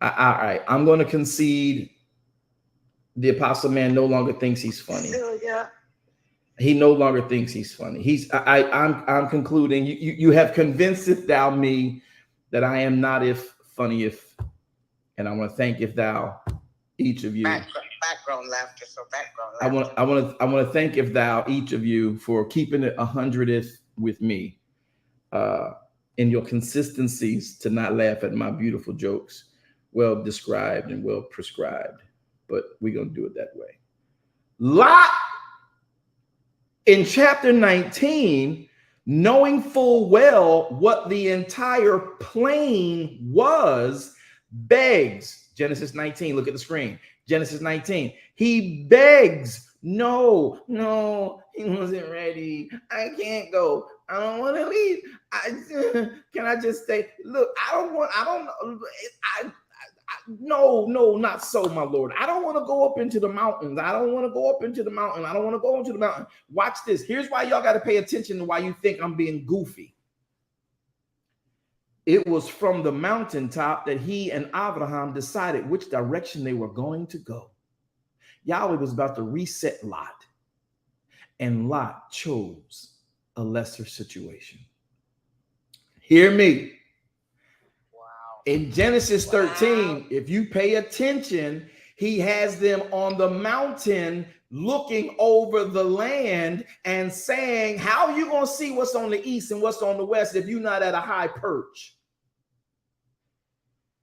All right. I'm going to concede. The Apostle Man no longer thinks he's funny. Yeah. He no longer thinks he's funny. I'm concluding. You have convinced thou me that I am not funny, and I want to thank thou each of you. Background laughter. So background laughter. I want to thank thou each of you for keeping it 100th with me in your consistencies to not laugh at my beautiful jokes, well described and well prescribed. But we're going to do it that way. Lot in chapter 19, knowing full well what the entire plain was, begs. Genesis 19, look at the screen. Genesis 19. He begs, no, he wasn't ready. I can't go. I don't want to leave. Can I just stay? Look, no, not so, my Lord. I don't want to go up into the mountains. I don't want to go up into the mountain. I don't want to go into the mountain. Watch this. Here's why y'all got to pay attention to why you think I'm being goofy. It was from the mountaintop that he and Abraham decided which direction they were going to go. Yahweh was about to reset Lot, and Lot chose a lesser situation. Hear me. In Genesis 13, if you pay attention, he has them on the mountain looking over the land and saying, how are you going to see what's on the east and what's on the west if you're not at a high perch?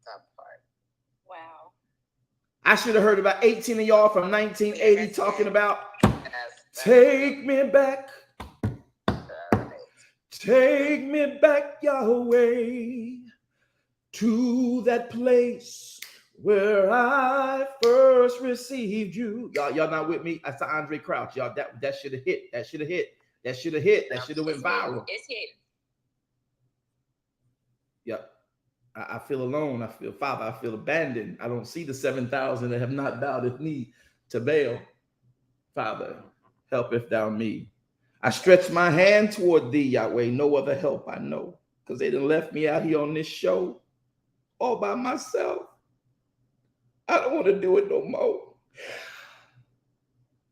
That part. Wow. I should have heard about 18 of y'all from 1980 talking about, take me back. Take me back, Yahweh, to that place where I first received you. Y'all not with me? That's Andre Crouch. Y'all, that should have hit. That should have hit. That should have hit. That should have went viral. It's hit. Yep. I feel alone. I feel, Father, I feel abandoned. I don't see the 7,000 that have not bowed their knee to Baal. Father, helpeth thou me. I stretch my hand toward thee, Yahweh. No other help I know, because they done left me out here on this show all by myself. I don't want to do it no more.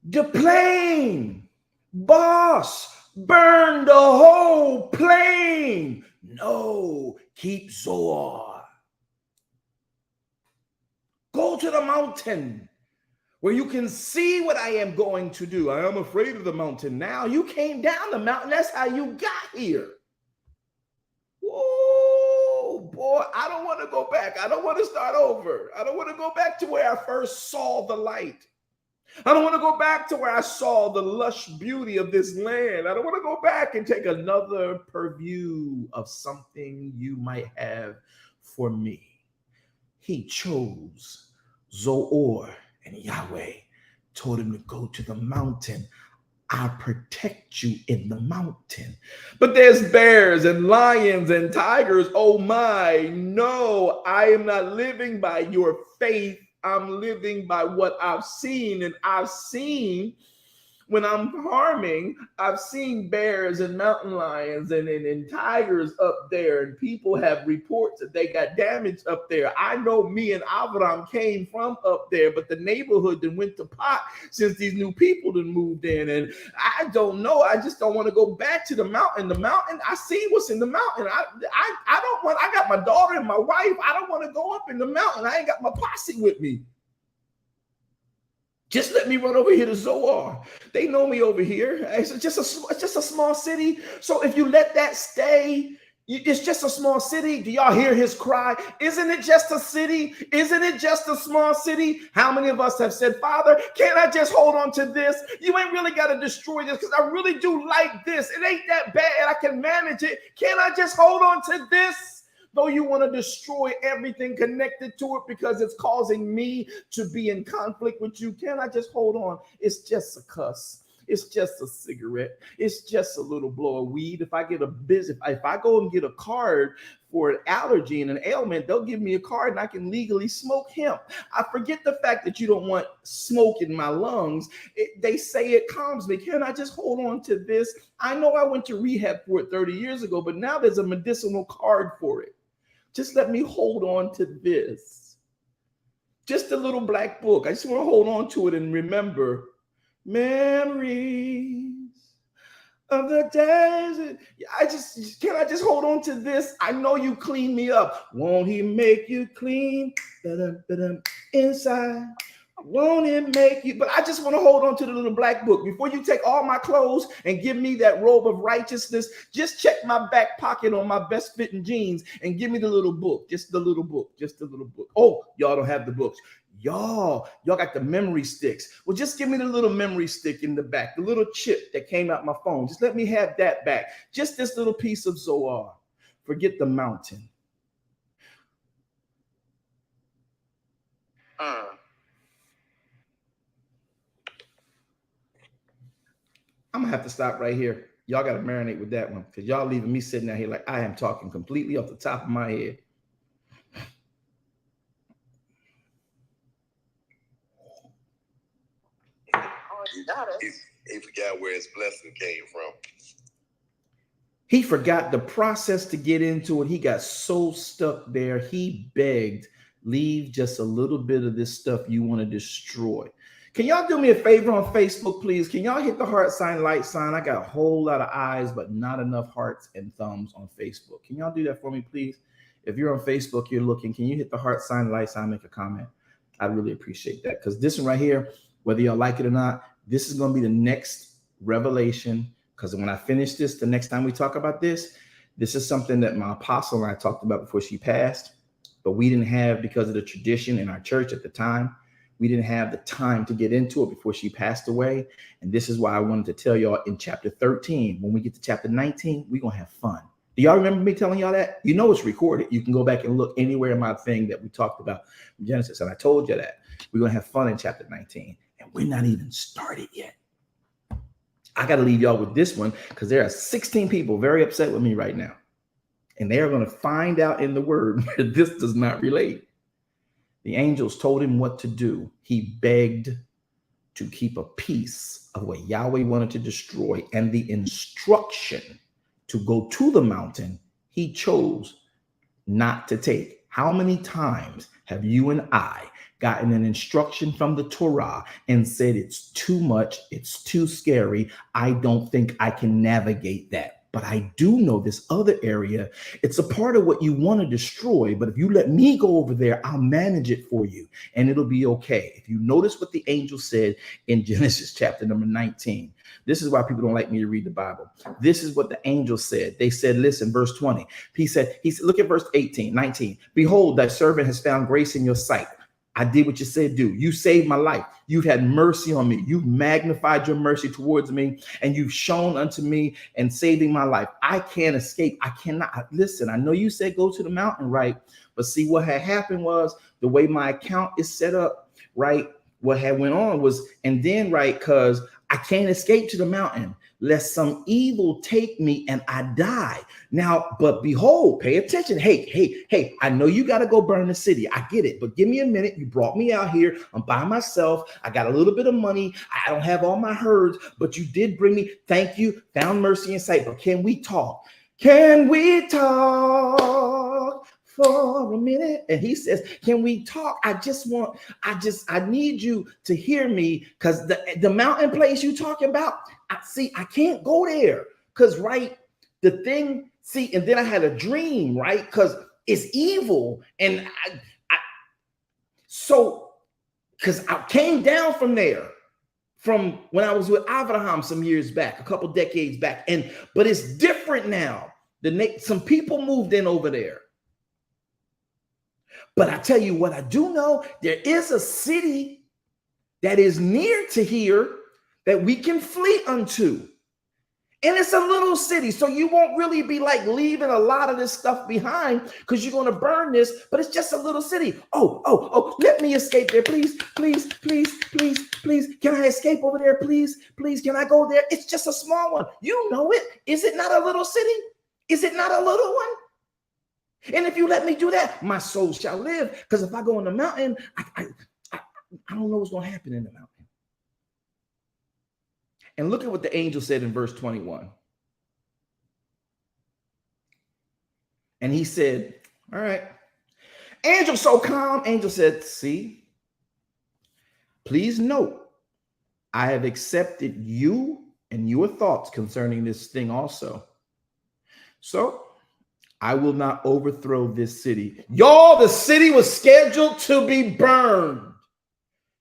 The plane, boss, burn the whole plane. No, keep Zoar. Go to the mountain where you can see what I am going to do. I am afraid of the mountain now. You came down the mountain. That's how you got here. Oh, boy, I don't want to go back. I don't want to start over. I don't want to go back to where I first saw the light. I don't want to go back to where I saw the lush beauty of this land. I don't want to go back and take another purview of something you might have for me. He chose Zoar, and Yahweh told him to go to the mountain. I protect you in the mountain. But there's bears and lions and tigers. Oh my, no, I am not living by your faith. I'm living by what I've seen. And I've seen, when I'm farming, I've seen bears and mountain lions and tigers up there, and people have reports that they got damaged up there. I know me and Abraham came from up there, but the neighborhood then went to pot since these new people done moved in, and I don't know. I just don't want to go back to the mountain. The mountain, I see what's in the mountain. I don't want. I got my daughter and my wife. I don't want to go up in the mountain. I ain't got my posse with me. Just let me run over here to Zoar. They know me over here. It's just a small city. So if you let that stay, it's just a small city. Do y'all hear his cry? Isn't it just a city? Isn't it just a small city? How many of us have said, Father, can't I just hold on to this? You ain't really got to destroy this because I really do like this. It ain't that bad. I can manage it. Can't I just hold on to this? Though you want to destroy everything connected to it because it's causing me to be in conflict with you, can I just hold on? It's just a cuss. It's just a cigarette. It's just a little blow of weed. If I get if I go and get a card for an allergy and an ailment, they'll give me a card and I can legally smoke hemp. I forget the fact that you don't want smoke in my lungs. They say it calms me. Can I just hold on to this? I know I went to rehab for it 30 years ago, but now there's a medicinal card for it. Just let me hold on to this. Just a little black book. I just want to hold on to it and remember memories of the days. Can I just hold on to this? I know you clean me up. Won't he make you clean? Inside. Won't it make you? But I just want to hold on to the little black book. Before you take all my clothes and give me that robe of righteousness, just check my back pocket on my best fitting jeans and give me the little book. Just the little book. Just the little book. Oh, y'all don't have the books. Y'all got the memory sticks. Well, just give me the little memory stick in the back, the little chip that came out my phone. Just let me have that back. Just this little piece of Zohar. Forget the mountain. I'm gonna have to stop right here. Y'all got to marinate with that one because y'all leaving me sitting out here like I am talking completely off the top of my head. He forgot where his blessing came from. He forgot the process to get into it. He got so stuck there. He begged, leave just a little bit of this stuff you want to destroy. Can y'all do me a favor on Facebook, please? Can y'all hit the heart sign, light sign? I got a whole lot of eyes, but not enough hearts and thumbs on Facebook. Can y'all do that for me, please? If you're on Facebook, you're looking, can you hit the heart sign, light sign, make a comment? I really appreciate that because this one right here, whether y'all like it or not, this is going to be the next revelation. Because when I finish this, the next time we talk about this is something that my apostle and I talked about before she passed, but we didn't have, because of the tradition in our church at the time, we didn't have the time to get into it before she passed away. And this is why I wanted to tell y'all in chapter 13, when we get to chapter 19, we're going to have fun. Do y'all remember me telling y'all that? You know it's recorded. You can go back and look anywhere in my thing that we talked about in Genesis. And I told you that we're going to have fun in chapter 19. And we're not even started yet. I got to leave y'all with this one because there are 16 people very upset with me right now. And they are going to find out in the word where this does not relate. The angels told him what to do. He begged to keep a piece of what Yahweh wanted to destroy, and the instruction to go to the mountain he chose not to take. How many times have you and I gotten an instruction from the Torah and said it's too much, it's too scary, I don't think I can navigate that? But I do know this other area, it's a part of what you want to destroy, but if you let me go over there, I'll manage it for you and it'll be okay. If you notice what the angel said in Genesis chapter number 19, this is why people don't like me to read the Bible. This is what the angel said. They said, listen, verse 20, he said, look at verse 19, behold, thy servant has found grace in your sight. I did what you said do. You saved my life. You've had mercy on me. You've magnified your mercy towards me, and you've shown unto me and saving my life. I can't escape. I cannot. Listen, I know you said go to the mountain, right? But see, what had happened was the way my account is set up, right? What had went on was, and then, right, because I can't escape to the mountain, lest some evil take me and I die. Now, but behold, pay attention. Hey, I know you got to go burn the city. I get it, but give me a minute. You brought me out here. I'm by myself. I got a little bit of money. I don't have all my herds, but you did bring me. Thank you. Found mercy in sight. But can we talk? Can we talk for a minute? And he says, can we talk? I need you to hear me, because the mountain place you talking about, I can't go there because, right, the thing, see, and then I had a dream, right, because it's evil. And because I came down from there, from when I was with Abraham some years back, a couple decades back, but it's different now. Some people moved in over there. But I tell you what, I do know there is a city that is near to here that we can flee unto. And it's a little city, so you won't really be like leaving a lot of this stuff behind because you're going to burn this, but it's just a little city. Oh, let me escape there, please. Can I escape over there, please? Can I go there? It's just a small one. You know it. Is it not a little city? Is it not a little one? And if you let me do that, my soul shall live. Because if I go in the mountain, I don't know what's going to happen in the mountain. And look at what the angel said in verse 21. And he said, all right. Angel so calm. Angel said, see, please note, I have accepted you and your thoughts concerning this thing also. So I will not overthrow this city. Y'all, the city was scheduled to be burned.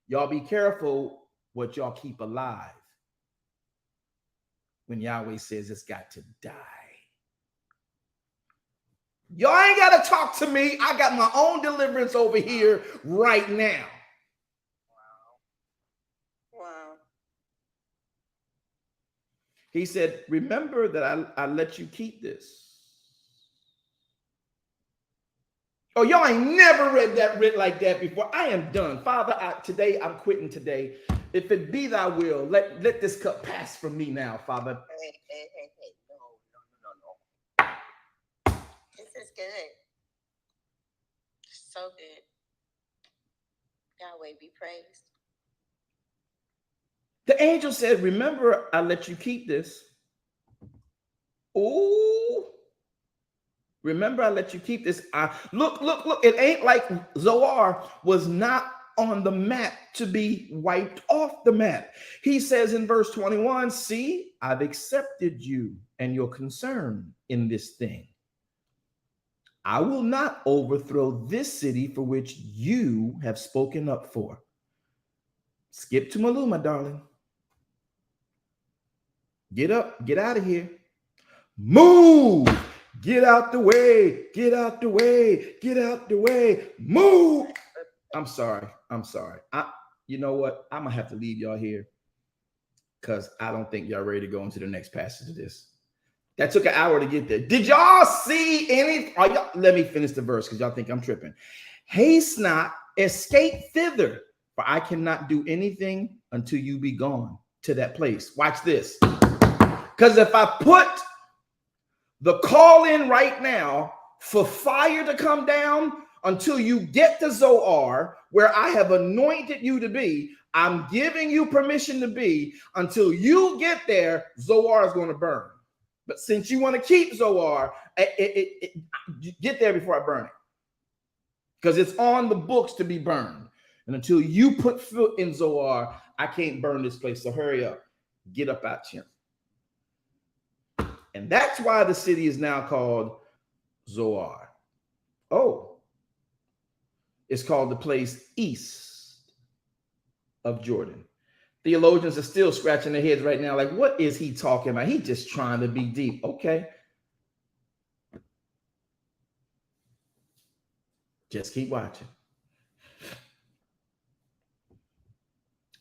Y'all be careful what y'all keep alive when Yahweh says it's got to die. Y'all ain't got to talk to me. I got my own deliverance over here right now. Wow. He said, remember that I let you keep this. Oh, y'all ain't never read that writ like that before. I am done. Father, today I'm quitting today. If it be thy will, let this cup pass from me now, Father. Hey. No. This is good. So good. Yahweh be praised. The angel said, remember, I let you keep this. Oh, remember, I let you keep this. Look. It ain't like Zoar was not on the map to be wiped off the map. He says in verse 21, see, I've accepted you and your concern in this thing. I will not overthrow this city for which you have spoken up for. Skip to Maluma, darling. Get up, get out of here. Move. Get out the way. Get out the way. Get out the way. Move. I'm sorry. You know what? I'm going to have to leave y'all here because I don't think y'all ready to go into the next passage of this. That took an hour to get there. Did y'all see any? Let me finish the verse because y'all think I'm tripping. Haste not, escape thither, for I cannot do anything until you be gone to that place. Watch this. Because if I put the call in right now for fire to come down until you get to Zoar, where I have anointed you to be, I'm giving you permission to be. Until you get there, Zoar is going to burn. But since you want to keep Zoar, get there before I burn it. Because it's on the books to be burned. And until you put foot in Zoar, I can't burn this place. So hurry up. Get up out here. And that's why the city is now called Zoar. Oh, it's called the place east of Jordan. Theologians are still scratching their heads right now, like, what is he talking about? He's just trying to be deep. Okay. Just keep watching.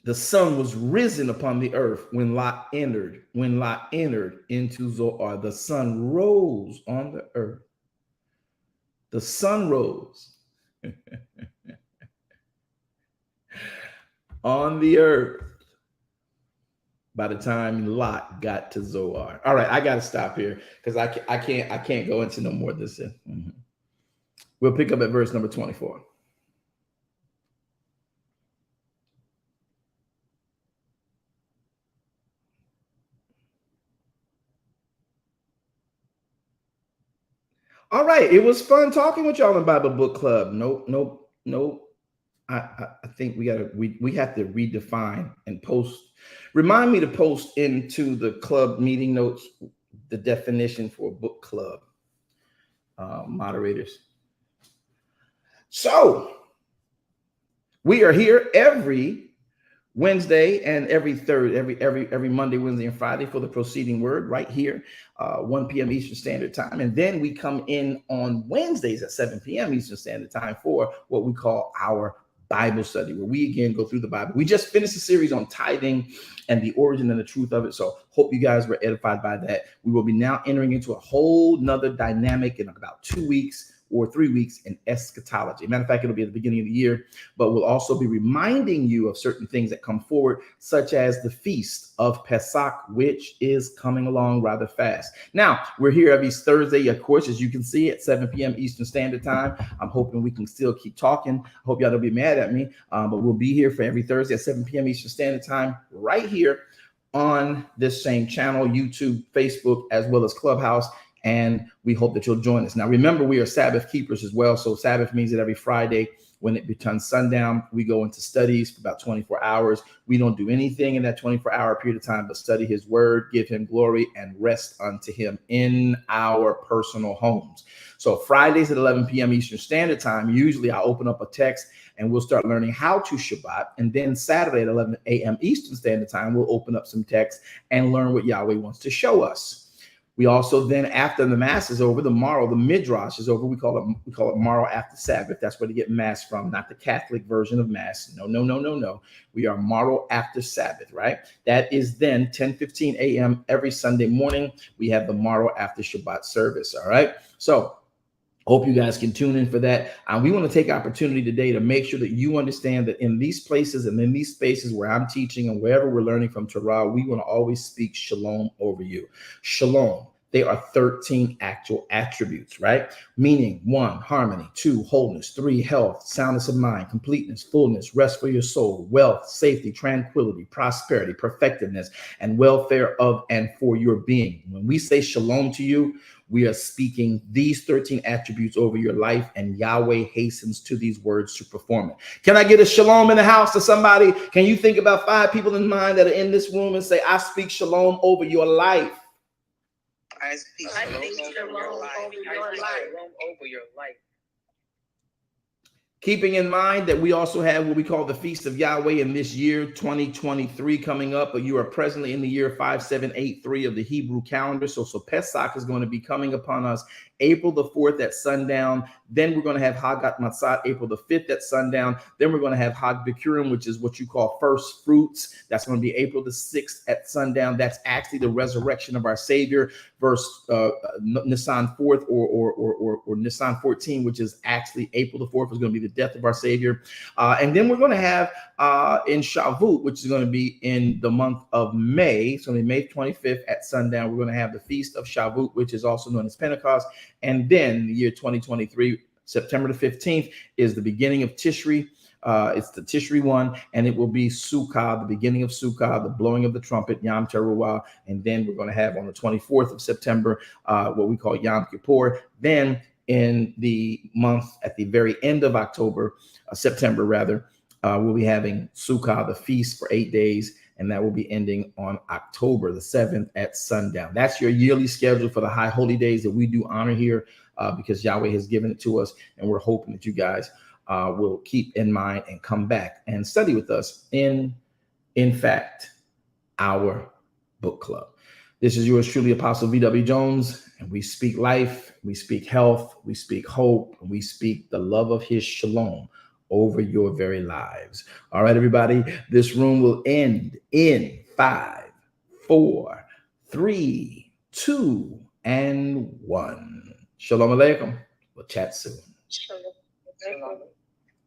The sun was risen upon the earth when Lot entered. When Lot entered into Zoar, the sun rose on the earth. The sun rose on the earth by the time Lot got to Zoar. All right, I got to stop here because I can't go into no more of this. We'll pick up at verse number 24. All right, it was fun talking with y'all in Bible Book Club. Nope. I think we have to redefine and post. Remind me to post into the club meeting notes the definition for book club moderators. So we are here every Wednesday and every Monday, Wednesday, and Friday for the proceeding word right here, 1 p.m. Eastern Standard Time. And then we come in on Wednesdays at 7 p.m. Eastern Standard Time for what we call our Bible study, where we again go through the Bible. We just finished a series on tithing and the origin and the truth of it. So hope you guys were edified by that. We will be now entering into a whole nother dynamic in about 2 weeks or 3 weeks in eschatology. Matter of fact, it'll be at the beginning of the year, but we'll also be reminding you of certain things that come forward, such as the feast of Pesach, which is coming along rather fast. Now, we're here every Thursday, of course, as you can see, at 7 p.m. Eastern Standard Time. I'm hoping we can still keep talking. I hope y'all don't be mad at me, but we'll be here for every Thursday at 7 p.m. Eastern Standard Time, right here on this same channel, YouTube, Facebook, as well as Clubhouse. And we hope that you'll join us. Now, remember, we are Sabbath keepers as well. So Sabbath means that every Friday When it becomes sundown, we go into studies for about 24 hours. We don't do anything in that 24-hour period of time but study his word, give him glory, and rest unto him in our personal homes. So Fridays at 11 p.m. Eastern Standard Time, usually I open up a text and we'll start learning how to Shabbat. And then Saturday at 11 a.m. Eastern Standard Time, we'll open up some text and learn what Yahweh wants to show us. We also then, after the Mass is over, the morrow, the Midrash is over. We call it morrow after Sabbath. That's where to get Mass from, not the Catholic version of Mass. No. We are morrow after Sabbath, right? That is then 10:15 a.m. every Sunday morning. We have the morrow after Shabbat service, all right? So hope you guys can tune in for that. We want to take opportunity today to make sure that you understand that in these places and in these spaces where I'm teaching and wherever we're learning from Torah, we want to always speak shalom over you. Shalom. They are 13 actual attributes, right? Meaning 1, harmony, 2, wholeness, 3, health, soundness of mind, completeness, fullness, rest for your soul, wealth, safety, tranquility, prosperity, perfectiveness, and welfare of and for your being. When we say shalom to you, we are speaking these 13 attributes over your life, and Yahweh hastens to these words to perform it. Can I get a shalom in the house to somebody? Can you think about 5 people in mind that are in this room and say, I speak shalom over your life? I speak shalom over your life. Keeping in mind that we also have what we call the Feast of Yahweh in this year, 2023, coming up. But you are presently in the year 5783 of the Hebrew calendar. So Pesach is going to be coming upon us April the 4th at sundown. Then we're going to have Hagat Matzah April the 5th at sundown. Then we're going to have Hag Bikurim, which is what you call first fruits. That's going to be April the 6th at sundown. That's actually the resurrection of our Savior. Verse Nisan 4th or Nisan 14, which is actually April the 4th, is going to be the death of our Savior. And then we're going to have in Shavuot, which is going to be in the month of May. It's going to be May 25th at sundown. We're going to have the Feast of Shavuot, which is also known as Pentecost. And then the year 2023, September the 15th, is the beginning of Tishri. It's the Tishri one, and it will be Sukkah, the beginning of Sukkah, the blowing of the trumpet, Yom Teruah. And then we're going to have on the 24th of September, what we call Yom Kippur. Then in the month at the very end of September rather, we'll be having Sukkah, the feast for 8 days, and that will be ending on October the 7th at sundown. That's your yearly schedule for the high holy days that we do honor here because Yahweh has given it to us, and we're hoping that you guys will keep in mind and come back and study with us in fact, our book club. This is yours truly, Apostle V.W. Jones, and we speak life, we speak health, we speak hope, and we speak the love of his shalom over your very lives. All right, everybody, this room will end in 5, 4, 3, 2, and 1. Shalom Aleichem. We'll chat soon. Shalom.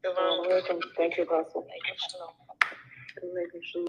Shalom. Thank you, Apostle. Shalom.